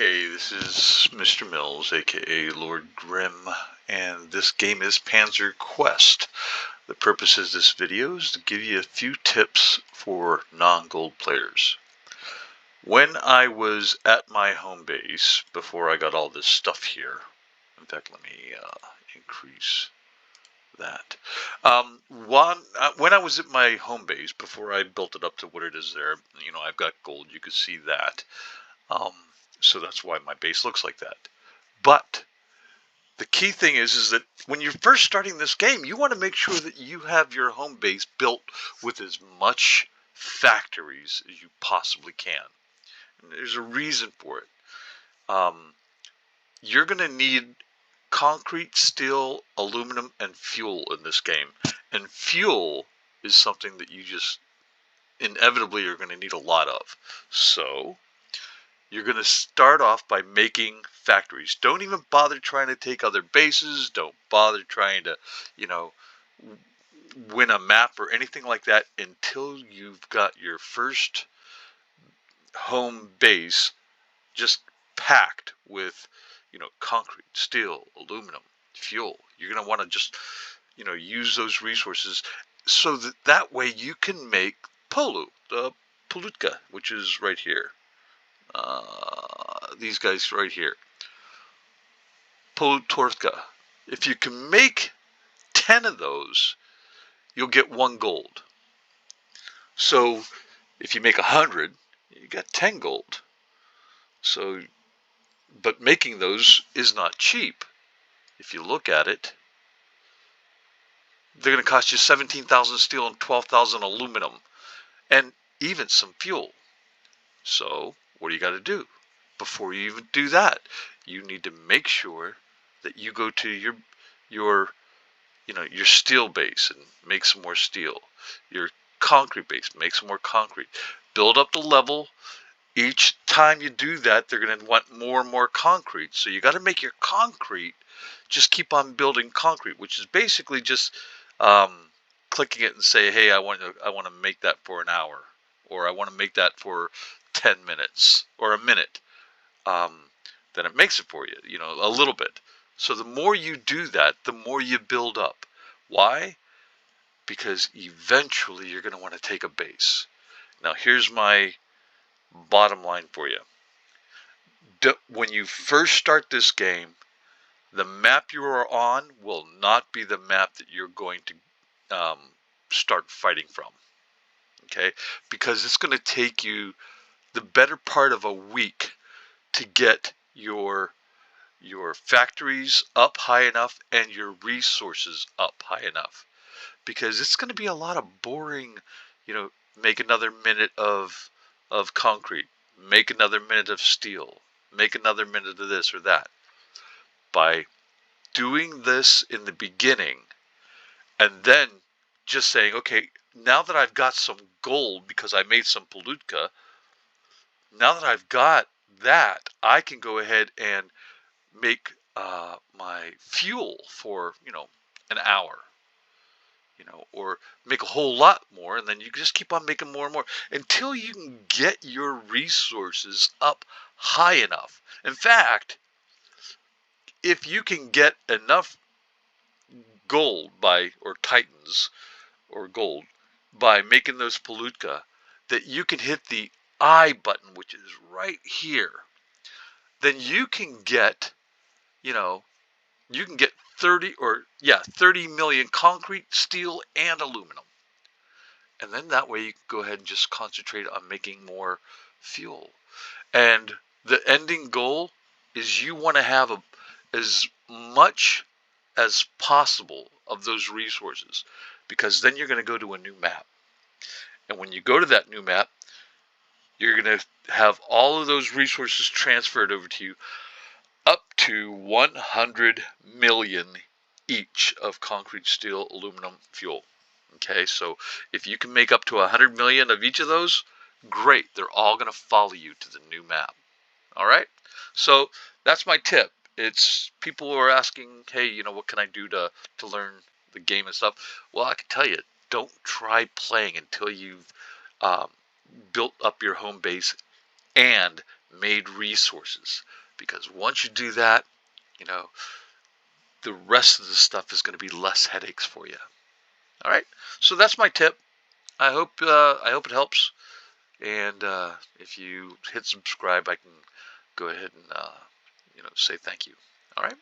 Hey, this is Mr. Mills, aka Lord Grim, and this game is PanzerQuest. The purpose of this video is to give you a few tips for non-gold players. When I was at my home base, before I got all this stuff here, in fact, let me increase that. When I was at my home base, before I built it up to what it is there, I've got gold, you can see that. So that's why my base looks like that. But the key thing is that when you're first starting this game, you want to make sure that you have your home base built with as much factories as you possibly can. And there's a reason for it. You're going to need concrete, steel, aluminum, and fuel in this game. And fuel is something that you just inevitably are going to need a lot of. So you're going to start off by making factories. Don't even bother trying to take other bases. Don't bother trying to, win a map or anything like that until you've got your first home base just packed with, concrete, steel, aluminum, fuel. You're going to want to just, use those resources so that way you can make Polutka, which is right here. These guys right here, Polutorka. If you can make 10 of those, you'll get 1 gold. So if you make 100, you got 10 gold. So, but making those is not cheap. If you look at it, they're going to cost you 17,000 steel and 12,000 aluminum, and even some fuel. So what do you got to do? Before you even do that, you need to make sure that you go to your steel base and make some more steel. Your concrete base, make some more concrete. Build up the level. Each time you do that, they're going to want more and more concrete. So you got to make your concrete, just keep on building concrete, which is basically just clicking it and say, hey, I want to make that for an hour, or I want to make that for 10 minutes or a minute. Then it makes it for you, a little bit. So the more you do that, the more you build up. Why? Because eventually you're going to want to take a base. Now here's my bottom line for you. When you first start this game, the map you are on will not be the map that you're going to start fighting from. Okay? Because it's going to take you the better part of a week to get your factories up high enough and your resources up high enough, because it's going to be a lot of boring, make another minute of concrete, make another minute of steel, make another minute of this or that. By doing this in the beginning and then just saying, okay, now that I've got some gold because I made some Polutka, now that I've got that, I can go ahead and make my fuel for, an hour, or make a whole lot more, and then you just keep on making more and more until you can get your resources up high enough. In fact, if you can get enough gold or titans or gold by making those Polutka, that you can hit the I button, which is right here, then you can get, you can get 30 million concrete, steel, and aluminum. And then that way you can go ahead and just concentrate on making more fuel. And the ending goal is you want to have as much as possible of those resources, because then you're going to go to a new map. And when you go to that new map, you're going to have all of those resources transferred over to you, up to 100 million each of concrete, steel, aluminum, fuel. Okay, so if you can make up to 100 million of each of those, great. They're all going to follow you to the new map. All right, so that's my tip. It's people who are asking, hey, what can I do to learn the game and stuff? Well, I can tell you, don't try playing until you've built up your home base and made resources, because once you do that, you know, the rest of the stuff is going to be less headaches for you. All right, so that's my tip. I hope it helps. And if you hit subscribe, I can go ahead and say thank you. All right.